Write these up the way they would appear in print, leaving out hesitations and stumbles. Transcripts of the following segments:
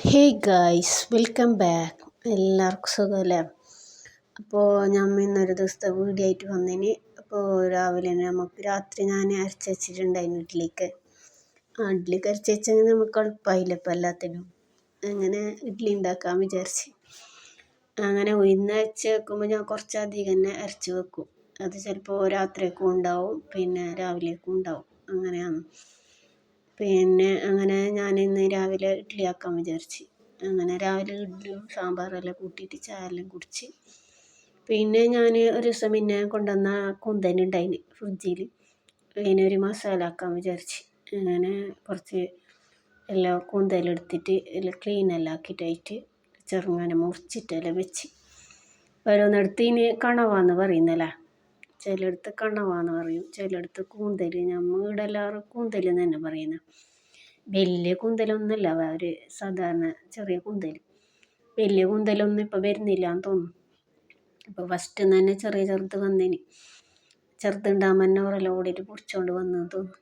Hey guys, welcome back. എല്ലാവർക്കും സുഖമല്ലേ? അപ്പോൾ ഞാൻ ഇന്നൊരു ദിവസത്തെ വീഡിയോ ആയിട്ട് വന്നതിന്. അപ്പോൾ രാവിലെ രാത്രി ഞാൻ അരച്ച് വെച്ചിട്ടുണ്ടായിരുന്നു ഇഡ്ഡലിക്ക്. ഇഡ്ഡലിക്ക് അരച്ച് വെച്ചെങ്കിൽ നമുക്ക് എളുപ്പമായില്ല ഇപ്പോൾ എല്ലാത്തിനും. അങ്ങനെ ഇഡ്ഡലി ഉണ്ടാക്കാൻ വിചാരിച്ച് അങ്ങനെ ഉഴുന്ന് അരച്ച് വെക്കുമ്പോൾ ഞാൻ കുറച്ചധികം തന്നെ അരച്ച് വെക്കും. അത് ചിലപ്പോൾ രാത്രിയൊക്കെ ഉണ്ടാവും, പിന്നെ രാവിലേക്കും ഉണ്ടാവും. അങ്ങനെയാണ്. അങ്ങനെ ഞാൻ ഇന്ന് രാവിലെ ഇഡ്ഡലി ആക്കാൻ വിചാരിച്ച്. അങ്ങനെ രാവിലെ ഇഡ്ഡലിയും സാമ്പാറെല്ലാം കൂട്ടിയിട്ട് ചായ എല്ലാം കുടിച്ച്. പിന്നെ ഞാൻ ഒരു ദിവസം മുന്നേ കൊണ്ടുവന്ന കൂന്തലുണ്ടായിന് ഫ്രിഡ്ജിൽ. അതിനൊരു മസാല ആക്കാൻ വിചാരിച്ച്. അങ്ങനെ കുറച്ച് എല്ലാം കൂന്തലെടുത്തിട്ട് എല്ലാം ക്ലീനെല്ലാം ആക്കിയിട്ടായിട്ട് ചെറുങ്ങനെ മുറിച്ചിട്ടെല്ലാം വെച്ച്. ഓരോന്നിടത്തിന് കണവാന്ന് പറയുന്നല്ലേ, ചിലയിടത്ത് കണവാന്ന് പറയും, ചിലയിടത്ത് കൂന്തൽ. ഇവിടെ എല്ലാവരും കൂന്തൽ എന്ന് തന്നെ പറയുന്നത്. വലിയ കൂന്തലൊന്നുമല്ല, ഒരു സാധാരണ ചെറിയ കൂന്തൽ. വലിയ കൂന്തലൊന്നും ഇപ്പോൾ വരുന്നില്ല എന്ന് തോന്നുന്നു. ഇപ്പോൾ ഫസ്റ്റ് തന്നെ ചെറുത് വന്നതിന്, ചെറുതുണ്ടാകുമ്പോൾ തന്നെ ഓരെല്ലാം ഓടിയിട്ട് പിടിച്ചോണ്ട് വന്നെന്ന് തോന്നുന്നു.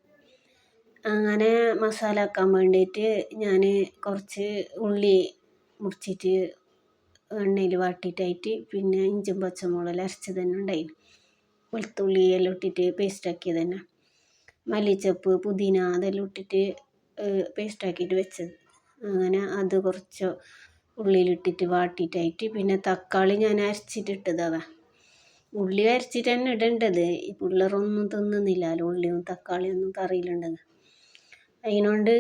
അങ്ങനെ മസാല ആക്കാൻ വേണ്ടിയിട്ട് ഞാൻ കുറച്ച് ഉള്ളി മുറിച്ചിട്ട് എണ്ണയിൽ വാട്ടിയിട്ടായിട്ട്, പിന്നെ ഇഞ്ചും പച്ചമുളകെല്ലാം അരച്ചത് തന്നെ ഉണ്ടായിരുന്നു. വെളുത്തുള്ളി എല്ലാം ഇട്ടിട്ട് പേസ്റ്റാക്കിയത് തന്നെ, മല്ലിച്ചപ്പ് പുതിന അതെല്ലാം ഇട്ടിട്ട് പേസ്റ്റാക്കിയിട്ട് വെച്ചത്. അങ്ങനെ അത് കുറച്ച് ഉള്ളിയിലിട്ടിട്ട് വാട്ടിയിട്ടായിട്ട്, പിന്നെ തക്കാളി ഞാൻ അരച്ചിട്ടിട്ടതാണ്. ഉള്ളി അരച്ചിട്ട് തന്നെ ഇടേണ്ടത്. ഈ പിള്ളേരൊന്നും തിന്നുന്നില്ലല്ലോ ഉള്ളിയും തക്കാളിയൊന്നും കറിയിലുണ്ടെങ്കിൽ. അതിനോണ്ട്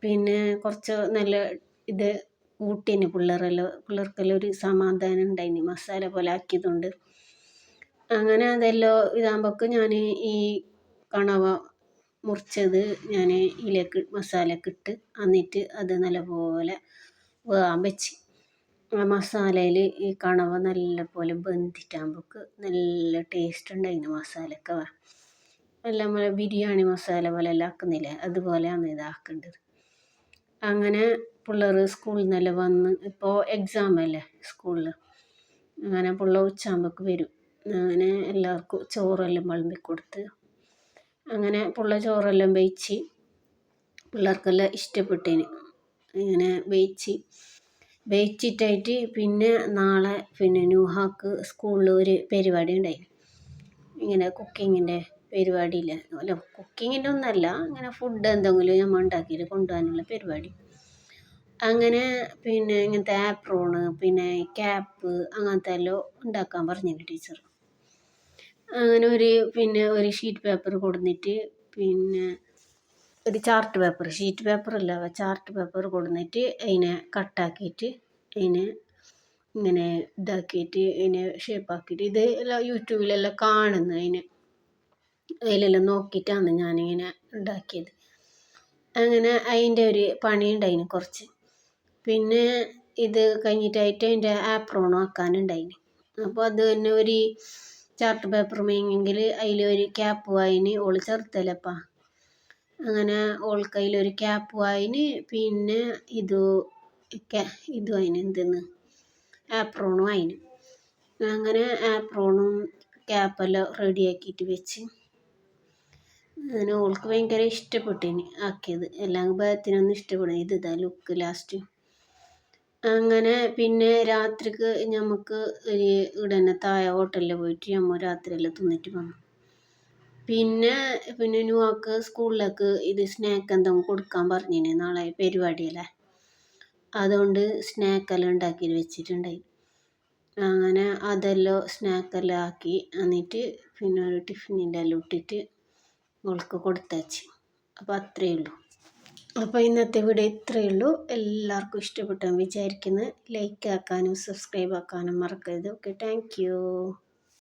പിന്നെ കുറച്ച് നല്ല ഇത് കൂട്ടിന് പിള്ളേർക്കെല്ലാം ഒരു സമാധാനം ഉണ്ടായിന് മസാല പോലെ ആക്കിയതുകൊണ്ട്. അങ്ങനെ അതെല്ലാം ഇതാകുമ്പോഴേക്ക് ഞാൻ ഈ കണവ മുറിച്ചത് ഞാൻ ഇതിലേക്ക് മസാലയൊക്കെ ഇട്ട് എന്നിട്ട് അത് നല്ലപോലെ വേകാൻ വെച്ച്. ആ മസാലയിൽ ഈ കണവ നല്ലപോലെ വെന്തിട്ടാകുമ്പോഴേക്ക് നല്ല ടേസ്റ്റ് ഉണ്ടായിരുന്നു മസാലയൊക്കെ. എല്ലാം നമ്മൾ ബിരിയാണി മസാല പോലെ എല്ലാം ആക്കുന്നില്ലേ, അതുപോലെയാണ് ഇതാക്കേണ്ടത്. അങ്ങനെ പിള്ളേർ സ്കൂളിൽ നിന്നെല്ലാം വന്ന്, ഇപ്പോൾ എക്സാം അല്ലേ സ്കൂളിൽ, അങ്ങനെ പിള്ളേർ ഉച്ചയാകുമ്പോഴേക്ക് വരും. അങ്ങനെ എല്ലാവർക്കും ചോറെല്ലാം വിളമ്പി കൊടുത്ത്, അങ്ങനെ പിള്ളേർ ചോറെല്ലാം വേവിച്ച് പിള്ളേർക്കെല്ലാം ഇഷ്ടപ്പെട്ടതിന് ഇങ്ങനെ വേവിച്ചിട്ടായിട്ട്. പിന്നെ നാളെ പിന്നെ ന്യൂഹാക്ക് സ്കൂളിൽ ഒരു പരിപാടി ഉണ്ടായി, ഇങ്ങനെ കുക്കിങ്ങിൻ്റെ പരിപാടിയില്ല, അല്ല കുക്കിങ്ങിൻ്റെ ഒന്നല്ല, ഇങ്ങനെ ഫുഡ് എന്തെങ്കിലും നമ്മൾ ഉണ്ടാക്കിയിട്ട് കൊണ്ടുപോകാനുള്ള പരിപാടി. അങ്ങനെ പിന്നെ ഇങ്ങനത്തെ ആപ്രോണ്, പിന്നെ ക്യാപ്പ്, അങ്ങനത്തെ എല്ലാം ഉണ്ടാക്കാൻ പറഞ്ഞില്ല ടീച്ചർ. അങ്ങനെ ഒരു ഷീറ്റ് പേപ്പർ കൊടുത്തിട്ട്, പിന്നെ ഒരു ചാർട്ട് പേപ്പർ, ഷീറ്റ് പേപ്പറല്ല ചാർട്ട് പേപ്പർ കൊടുത്തിട്ട് അതിനെ കട്ടാക്കിയിട്ട് അതിനെ ഇങ്ങനെ ഇതാക്കിയിട്ട് അതിനെ ഷേപ്പാക്കിയിട്ട്, ഇത് എല്ലാം യൂട്യൂബിലെല്ലാം കാണുന്നു. അതിലെല്ലാം നോക്കിയിട്ടാണ് ഞാനിങ്ങനെ ഉണ്ടാക്കിയത്. അങ്ങനെ അതിൻ്റെ ഒരു പണിയുണ്ടായിന് കുറച്ച്. പിന്നെ ഇത് കഴിഞ്ഞിട്ടായിട്ട് അതിൻ്റെ ആപ്രോണും ആക്കാനുണ്ടായിന്. അപ്പോൾ അത് തന്നെ ഒരു ചാർട്ട് പേപ്പർ മേങ്ങെങ്കിൽ അതിലൊരു ക്യാപ്പ് വായിന്, ഓള് ചെറുതല്ലപ്പാ. അങ്ങനെ ഓൾക്ക് അതിലൊരു ക്യാപ്പ് വായിന്, പിന്നെ ഇതും അതിന് എന്തെന്ന് ആപ്രോണും അതിന്. അങ്ങനെ ആപ്രോണും ക്യാപ്പെല്ലാം റെഡിയാക്കിയിട്ട് വെച്ച്. അങ്ങനെ ഓൾക്ക് ഭയങ്കര ഇഷ്ടപ്പെട്ടിന് ആക്കിയത്. എല്ലാം ഭയത്തിനൊന്നും ഇഷ്ടപ്പെടും ഇതാ ലുക്ക് ലാസ്റ്റ്. അങ്ങനെ പിന്നെ രാത്രിക്ക് നമുക്ക് ഒരു ഇവിടെ തന്നെ താഴെ ഹോട്ടലിൽ പോയിട്ട് നമ്മൾ രാത്രിയെല്ലാം തിന്നിട്ട് വന്നു. പിന്നെ ന്യൂവാക്ക് സ്കൂളിലേക്ക് ഇത് സ്നാക്ക് എന്തെങ്കിലും കൊടുക്കാൻ പറഞ്ഞിന്, നാളെ പരിപാടിയല്ലേ, അതുകൊണ്ട് സ്നാക്കെല്ലാം ഉണ്ടാക്കി വെച്ചിട്ടുണ്ടായി. അങ്ങനെ അതെല്ലാം സ്നാക്കെല്ലാം ആക്കി എന്നിട്ട് പിന്നെ ഒരു ടിഫിനിൻ്റെ എല്ലാം ഇട്ടിട്ട് അവൾക്ക് കൊടുത്തയച്ച്. അപ്പോൾ അത്രയേ ഉള്ളൂ. അപ്പോൾ ഇന്നത്തെ വീഡിയോ ഇത്രയേ ഉള്ളൂ. എല്ലാവർക്കും ഇഷ്ടപ്പെട്ടെന്ന് വിചാരിക്കുന്നു. ലൈക്ക് ആക്കാനും സബ്സ്ക്രൈബ് ആക്കാനും മറക്കരുത്. Okay, thank you.